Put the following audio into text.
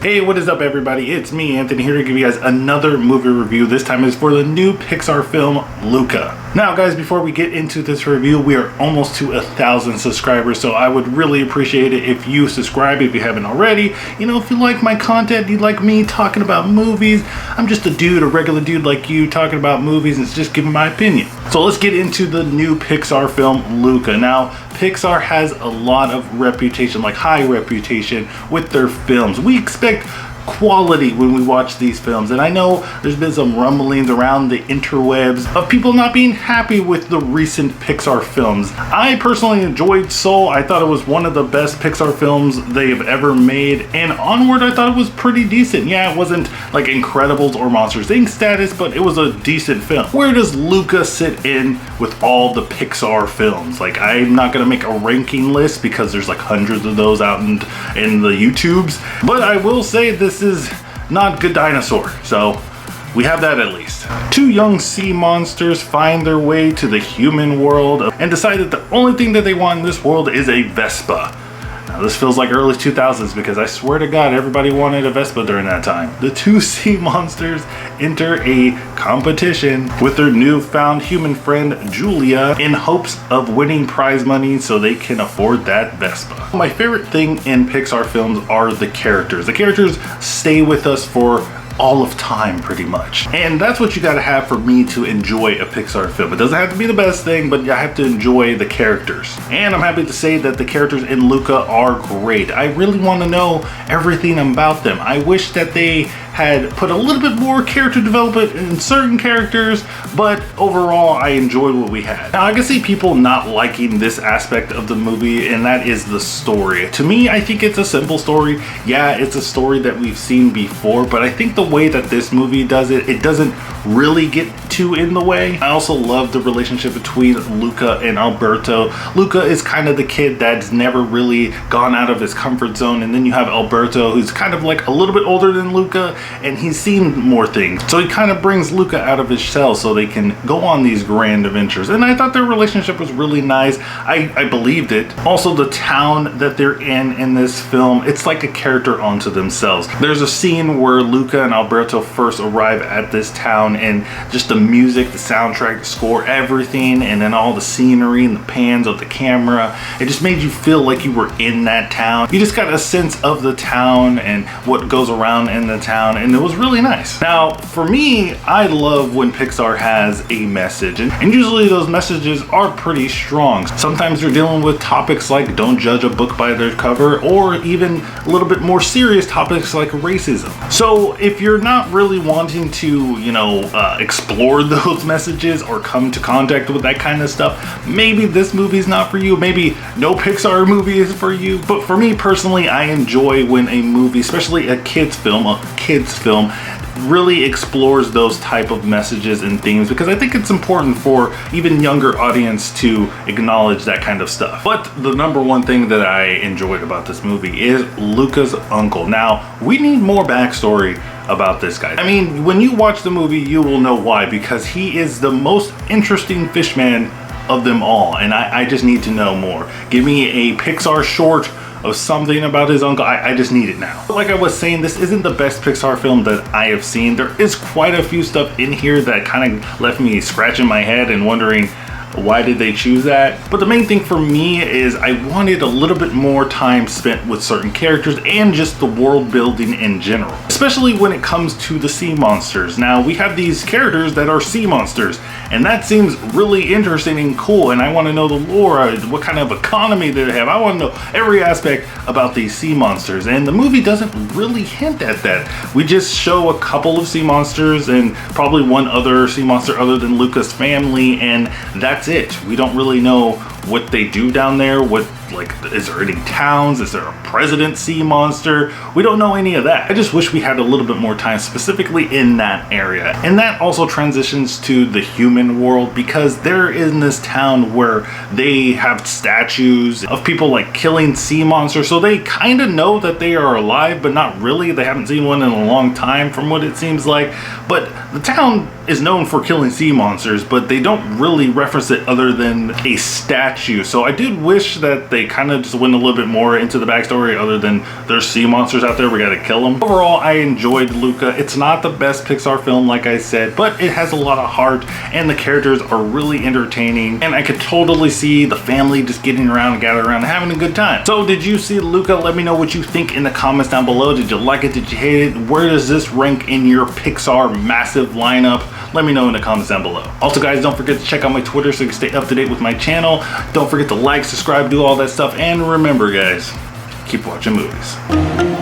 Hey, what is up everybody? It's me, Anthony, here to give you guys another movie review. This time is for the new Pixar film, Luca. Now guys, before we get into this review, we are almost to 1,000 subscribers, so I would really appreciate it if you subscribe if you haven't already. You know, if you like my content, you like me talking about movies, I'm just a dude, a regular dude like you, talking about movies and just giving my opinion. So let's get into the new Pixar film, Luca. Now, Pixar has a lot of reputation, like high reputation, with their films. We expect quality when we watch these films, and I know there's been some rumblings around the interwebs of people not being happy with the recent Pixar films. I personally enjoyed Soul. I thought it was one of the best Pixar films they've ever made, and Onward I thought it was pretty decent. Yeah, it wasn't like Incredibles or Monsters Inc. status, but it was a decent film. Where does Luca sit in with all the Pixar films? Like, I'm not gonna make a ranking list because there's like hundreds of those out in the YouTubes, but I will say this is not Good Dinosaur, so we have that at least. Two young sea monsters find their way to the human world and decide that the only thing that they want in this world is a Vespa. Now this feels like early 2000s because I swear to God everybody wanted a Vespa during that time. The two sea monsters enter a competition with their newfound human friend Julia in hopes of winning prize money so they can afford that Vespa. My favorite thing in Pixar films are the characters. The characters stay with us for all of time pretty much, and that's what you got to have for me to enjoy a Pixar film. It doesn't have to be the best thing, but I have to enjoy the characters, and I'm happy to say that the characters in Luca are great. I really want to know everything about them. I wish that they had put a little bit more character development in certain characters, but overall I enjoyed what we had. Now I can see people not liking this aspect of the movie, and that is the story. To me, I think it's a simple story. Yeah, it's a story that we've seen before, but I think the way that this movie does it, it doesn't really get too in the way. I also love the relationship between Luca and Alberto. Luca is kind of the kid that's never really gone out of his comfort zone, and then you have Alberto, who's kind of like a little bit older than Luca, and he's seen more things. So he kind of brings Luca out of his shell so they can go on these grand adventures. And I thought their relationship was really nice. I believed it. Also, the town that they're in this film, it's like a character onto themselves. There's a scene where Luca and Alberto first arrive at this town, and just the music, the soundtrack, the score, everything, and then all the scenery and the pans of the camera, it just made you feel like you were in that town. You just got a sense of the town and what goes around in the town, and it was really nice. Now, for me, I love when Pixar has a message, and usually those messages are pretty strong. Sometimes they're dealing with topics like don't judge a book by their cover, or even a little bit more serious topics like racism. So if you're not really wanting to, you know, explore those messages or come to contact with that kind of stuff, maybe this movie's not for you. Maybe no Pixar movie is for you. But for me personally, I enjoy when a movie, especially a kids film, really explores those type of messages and themes, because I think it's important for even younger audience to acknowledge that kind of stuff. But the number one thing that I enjoyed about this movie is Luca's uncle. Now, we need more backstory about this guy. I mean, when you watch the movie, you will know why, because he is the most interesting fishman of them all, and I just need to know more. Give me a Pixar short of something about his uncle. I just need it now. Like I was saying, this isn't the best Pixar film that I have seen. There is quite a few stuff in here that kind of left me scratching my head and wondering, why did they choose that? But the main thing for me is I wanted a little bit more time spent with certain characters and just the world building in general, especially when it comes to the sea monsters. Now, we have these characters that are sea monsters, and that seems really interesting and cool, and I want to know the lore, what kind of economy they have. I want to know every aspect about these sea monsters, and the movie doesn't really hint at that. We just show a couple of sea monsters and probably one other sea monster other than Luca's family, and that's it. We don't really know what they do down there. What, like, is there any towns? Is there a president sea monster? We don't know any of that. I just wish we had a little bit more time specifically in that area. And that also transitions to the human world, because they're in this town where they have statues of people like killing sea monsters, so they kind of know that they are alive, but not really. They haven't seen one in a long time from what it seems like. But the town is known for killing sea monsters, but they don't really reference it other than a statue. So I did wish that they they kind of just went a little bit more into the backstory other than there's sea monsters out there, we gotta kill them. Overall, I enjoyed Luca. It's not the best Pixar film, like I said, but it has a lot of heart and the characters are really entertaining, and I could totally see the family just getting around and gathering around and having a good time. So did you see Luca? Let me know what you think in the comments down below. Did you like it? Did you hate it? Where does this rank in your Pixar massive lineup? Let me know in the comments down below. Also guys, don't forget to check out my Twitter so you can stay up to date with my channel. Don't forget to like, subscribe, do all that stuff, and remember guys, keep watching movies.